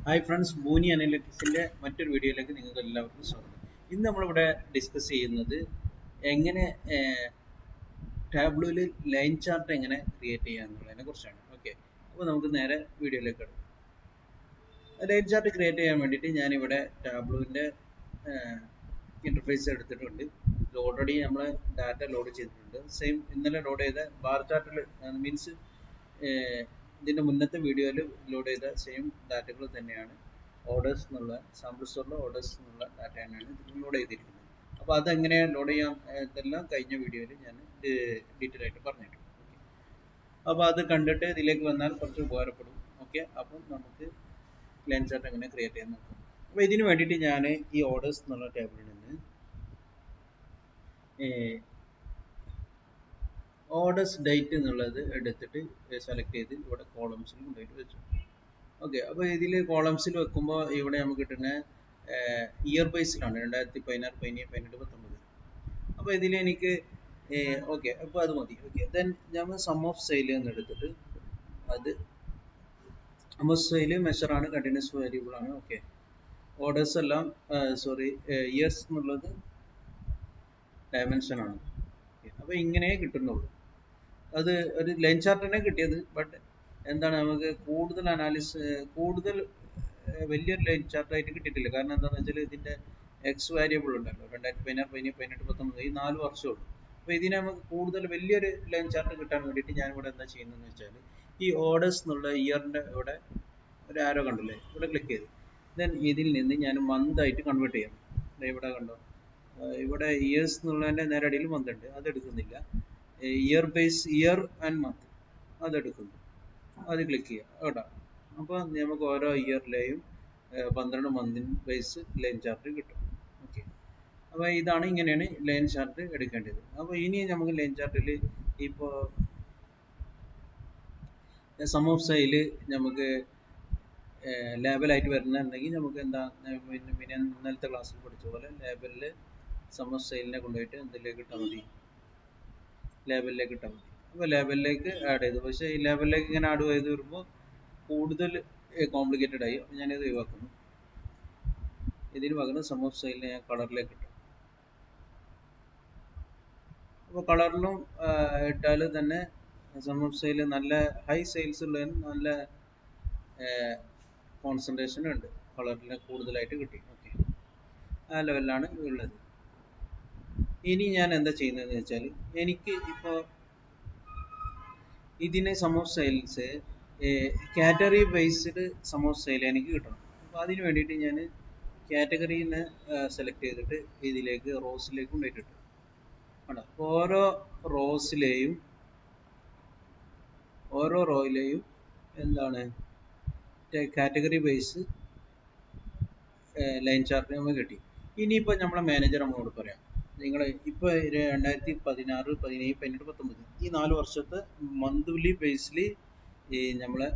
Hi friends, ബൂനി അനലിറ്റിക്സിൻ്റെ മറ്റൊരു വീഡിയോയിലേക്ക് നിങ്ങൾക്ക് എല്ലാവർക്കും സ്വാഗതം. ഇന്ന് നമ്മളിവിടെ ഡിസ്കസ് ചെയ്യുന്നത് എങ്ങനെ ടാബ്ലൂവിൽ ലൈൻ ചാർട്ട് എങ്ങനെ ക്രിയേറ്റ് ചെയ്യുക എന്നുള്ളതിനെ കുറിച്ചാണ്. ഓക്കെ, അപ്പോൾ നമുക്ക് നേരെ വീഡിയോയിലേക്ക് കിടക്കാം. ലൈൻ ചാർട്ട് ക്രിയേറ്റ് ചെയ്യാൻ വേണ്ടിയിട്ട് ഞാനിവിടെ ടാബ്ലൂവിൻ്റെ ഇൻ്റർഫേസ് എടുത്തിട്ടുണ്ട്. ഇത് ഓൾറെഡി നമ്മൾ ഡാറ്റ ലോഡ് ചെയ്തിട്ടുണ്ട്. സെയിം ഇന്നലെ ലോഡ് ചെയ്ത ബാർ ചാർട്ടിൽ മീൻസ് ഇതിൻ്റെ മുന്നത്തെ വീഡിയോയിൽ ലോഡ് ചെയ്ത സെയിം ഡാറ്റകൾ തന്നെയാണ്. ഓർഡേഴ്സ് എന്നുള്ള സാമ്പിൾ സ്റ്റോറിലെ ഓർഡേഴ്സ് എന്നുള്ള ഡാറ്റ തന്നെയാണ് ഇതിൽ ലോഡ് ചെയ്തിരിക്കുന്നത്. അപ്പോൾ അതെങ്ങനെയാണ് ലോഡ് ചെയ്യാം ഇതെല്ലാം കഴിഞ്ഞ വീഡിയോയിൽ ഞാൻ ഡീറ്റെയിൽ ആയിട്ട് പറഞ്ഞിട്ടുണ്ട്. അപ്പോൾ അത് കണ്ടിട്ട് ഇതിലേക്ക് വന്നാൽ കുറച്ച് ഉപകാരപ്പെടും. ഓക്കെ, അപ്പം നമുക്ക് ലൈൻ ചാർട്ട് എങ്ങനെ ക്രിയേറ്റ് ചെയ്യാൻ നോക്കാം. അപ്പോൾ ഇതിന് വേണ്ടിയിട്ട് ഞാൻ ഈ ഓർഡേഴ്സ് എന്നുള്ള ടേബിളിൽ നിന്ന് ഓർഡേഴ്സ് ഡേറ്റ് എന്നുള്ളത് എടുത്തിട്ട് സെലക്ട് ചെയ്ത് ഇവിടെ കോളംസിൽ കൊണ്ടുപോയിട്ട് വെച്ചു. ഓക്കെ, അപ്പോൾ ഇതിൽ കോളംസിൽ വെക്കുമ്പോൾ ഇവിടെ നമുക്ക് കിട്ടുന്ന ഇയർ ബേസിലാണ് 2016, 17, 18, 19. അപ്പോൾ ഇതിൽ എനിക്ക് ഓക്കെ, അപ്പോൾ അത് മതി. ഓക്കെ, ദെൻ നമ്മൾ സം ഓഫ് സെയിൽ എന്ന് എടുത്തിട്ട് അത് സം ഓഫ് സെയിൽ മെഷറാണ്, കണ്ടിന്യൂസ് വേരിയബിൾ ആണ്. ഓക്കെ, ഓർഡേഴ്സ് എല്ലാം ഇയേഴ്സ് എന്നുള്ളത് ഡയമെൻഷൻ ആണ്. അപ്പോൾ ഇങ്ങനെ കിട്ടുന്നുള്ളൂ. അത് ഒരു ലൈൻ ചാർട്ട് തന്നെ കിട്ടിയത്. ബട്ട് എന്താണ്, നമുക്ക് കൂടുതൽ കൂടുതൽ വലിയൊരു ലൈൻ ചാർട്ടായിട്ട് കിട്ടിയിട്ടില്ല. കാരണം എന്താണെന്ന് വെച്ചാൽ ഇതിൻ്റെ എക്സ് വേരിയബിൾ ഉണ്ടല്ലോ, 2016, 17, 18, 19 ഈ 4 വർഷമുള്ളൂ. അപ്പോൾ ഇതിനെ നമുക്ക് കൂടുതൽ വലിയൊരു ലൈൻ ചാർട്ട് കിട്ടാൻ വേണ്ടിയിട്ട് ഞാനിവിടെ എന്താ ചെയ്യുന്നതെന്ന് വെച്ചാൽ ഈ ഓർഡേഴ്സ് എന്നുള്ള ഇയറിൻ്റെ ഇവിടെ ഒരു ആരോ കണ്ടില്ലേ, ഇവിടെ ക്ലിക്ക് ചെയ്ത് ദെൻ ഇതിൽ നിന്ന് ഞാൻ മന്ത് ആയിട്ട് കൺവേർട്ട് ചെയ്യണം. ഇവിടെ കണ്ടോ, ഇവിടെ ഇയേഴ്സ് എന്നുള്ളതിൻ്റെ നേരടിയിൽ മന്ത് ഉണ്ട്, അതെടുക്കുന്നില്ല. Year base year and month അതെടുക്കുന്നു, അത് ക്ലിക്ക് ചെയ്യുക കേട്ടോ. അപ്പോൾ നമുക്ക് ഓരോ ഇയറിലെയും 12 മന്തിന് ബേസ് ലൈൻ ചാർട്ട് കിട്ടും. ഓക്കെ, അപ്പോൾ ഇതാണ്, ഇങ്ങനെയാണ് ലൈൻ ചാർട്ട് എടുക്കേണ്ടത്. അപ്പോൾ ഇനി നമുക്ക് ലൈൻ ചാർട്ടിൽ ഇപ്പോൾ സം ഓഫ് സെയിൽ നമുക്ക് ലേബലായിട്ട് വരുന്നുണ്ടെങ്കിൽ നമുക്ക് എന്താ, പിന്നെ ഇന്നലത്തെ ക്ലാസ്സിൽ പഠിച്ച പോലെ ലേബലിൽ സം ഓഫ് സെയിലിനെ കൊണ്ടുപോയിട്ട് എന്തിലേക്ക് ഇട്ടാൽ മതി, ലേബലിലേക്ക് ഇട്ടാൽ മതി. അപ്പോൾ ലേബലിലേക്ക് ആഡ് ചെയ്തു. പക്ഷേ ഈ ലേബലിലേക്ക് ഇങ്ങനെ ആഡ് ചെയ്ത് വരുമ്പോൾ കൂടുതൽ കോംപ്ലിക്കേറ്റഡ് ആയി. അപ്പോൾ ഞാനിത് ഒഴിവാക്കുന്നു. ഇതിന് പകരം സം ഓഫ് സെയിലിനെ ഞാൻ കളറിലേക്ക് ഇട്ടു. അപ്പോൾ കളറിലും ഇട്ടാൽ തന്നെ സം ഓഫ് സെയിൽ നല്ല ഹൈ സെയിൽസ് ഉള്ളതിന് നല്ല കോൺസെൻട്രേഷൻ ഉണ്ട്, കളറിൽ കൂടുതലായിട്ട് കിട്ടി. ഓക്കെ, ആ ലെവലിലാണ് ഉള്ളത്. ഇനി ഞാൻ എന്താ ചെയ്യുന്നതെന്ന് വെച്ചാൽ എനിക്ക് ഇപ്പോൾ ഇതിനെ sum of sales category based sum of sale എനിക്ക് കിട്ടണം. അപ്പോൾ അതിന് വേണ്ടിയിട്ട് ഞാൻ കാറ്റഗറീനെ സെലക്ട് ചെയ്തിട്ട് ഇതിലേക്ക് റോസിലേക്ക് കൊണ്ടുപോയിട്ടിട്ടു ആണ്. ഓരോ റോയിലെയും എന്താണ് കാറ്റഗറി ബേസ് ലൈൻ ചാർട്ട് നമുക്ക് കിട്ടി. ഇനിയിപ്പോൾ നമ്മളെ മാനേജർ നമ്മളോട് പറയാം, നിങ്ങൾ ഇപ്പോൾ 2016, 17, 18, 19 ഈ 4 വർഷത്തെ മന്ത്ലി ബേസിൽ ഈ നമ്മളെ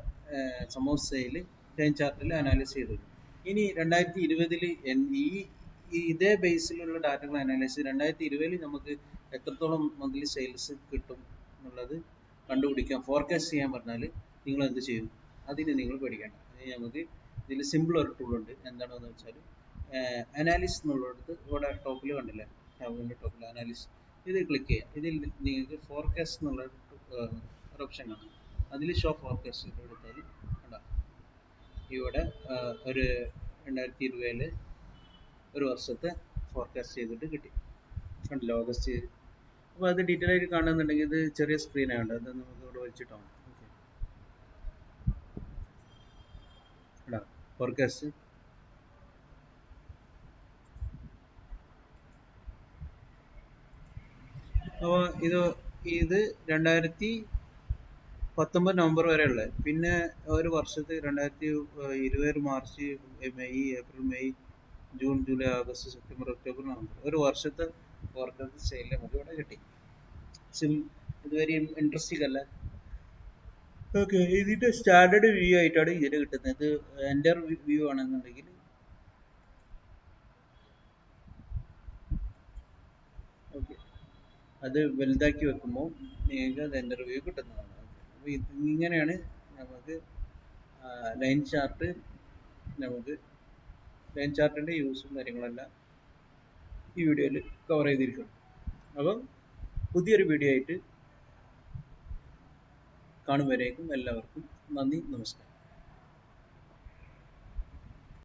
സം ഓഫ് സെയിൽ ലൈൻ ചാർട്ടിൽ അനാലിസ് ചെയ്തു. ഇനി 2020 ഇതേ ബേസിലുള്ള ഡാറ്റകൾ അനാലിസ് 2020 നമുക്ക് എത്രത്തോളം മന്ത്ലി സെയിൽസ് കിട്ടും എന്നുള്ളത് കണ്ടുപിടിക്കാൻ ഫോർകാസ്റ്റ് ചെയ്യാൻ പറഞ്ഞാൽ നിങ്ങൾ എന്ത് ചെയ്യും, അതിന് നിങ്ങൾ പഠിക്കണം. നമുക്ക് ഇതിൽ സിമ്പിൾ ഒരു ടൂൾ ഉണ്ട്. എന്താണെന്ന് വെച്ചാൽ അനാലിസ് എന്നുള്ളിടത്ത് ഇവിടെ ടോപ്പിൽ കണ്ടില്ലേ, ടാബിൻ്റെ ടോപ്പിൽ അനാലിസ്, ഇത് ക്ലിക്ക് ചെയ്യാം. ഇതിൽ നിങ്ങൾക്ക് ഫോർകാസ്റ്റ് എന്നുള്ള ഒരു ഓപ്ഷൻ കാണാം. അതിൽ ഷോ ഫോർകാസ്റ്റ് എടുത്താൽ കണ്ടാ ഇവിടെ ഒരു 2020 ഒരു വർഷത്തെ ഫോർകാസ്റ്റ് ചെയ്തിട്ട് കിട്ടി, കണ്ടില്ല, ഓഗസ്റ്റ്. അപ്പോൾ അത് ഡീറ്റെയിൽ ആയിട്ട് കാണുന്നുണ്ടെങ്കിൽ ഇത് ചെറിയ സ്ക്രീനാണ്, അത് നമുക്ക് ഇവിടെ വെച്ചിട്ടാണ്. Okay, forecast. അപ്പോൾ ഇത് 2019 നവംബർ വരെ ഉള്ളത്. പിന്നെ ഒരു വർഷത്തെ 2020 March, May, April, May, June, July, August, September, October, November ഒരു വർഷത്തെ ഫോർകാസ്റ്റ് സെയിൽ നമുക്ക് ഇവിടെ കിട്ടി. ഇത് വെരി ഇൻട്രസ്റ്റിംഗ് അല്ലേ? ഓക്കെ, ഇതിൻ്റെ സ്റ്റാൻഡേർഡ് വ്യൂ ആയിട്ടാണ് ഇതിന് കിട്ടുന്നത്. ഇത് എൻ്റെ വ്യൂ ആണെന്നുണ്ടെങ്കിൽ ഓക്കെ, അത് വലുതാക്കി വെക്കുമ്പോൾ നിങ്ങൾക്ക് അത് എൻ്റെ റിവ്യൂ കിട്ടുന്നതാണ്. അപ്പോൾ ഇങ്ങനെയാണ് നമുക്ക് ലൈൻ ചാർട്ട് നമുക്ക് ലൈൻ ചാർട്ടിൻ്റെ യൂസും കാര്യങ്ങളെല്ലാം ഈ വീഡിയോയിൽ കവർ ചെയ്തിരിക്കുന്നു. അപ്പം പുതിയൊരു വീഡിയോ ആയിട്ട് കാണും വരേക്കും എല്ലാവർക്കും നന്ദി, നമസ്കാരം.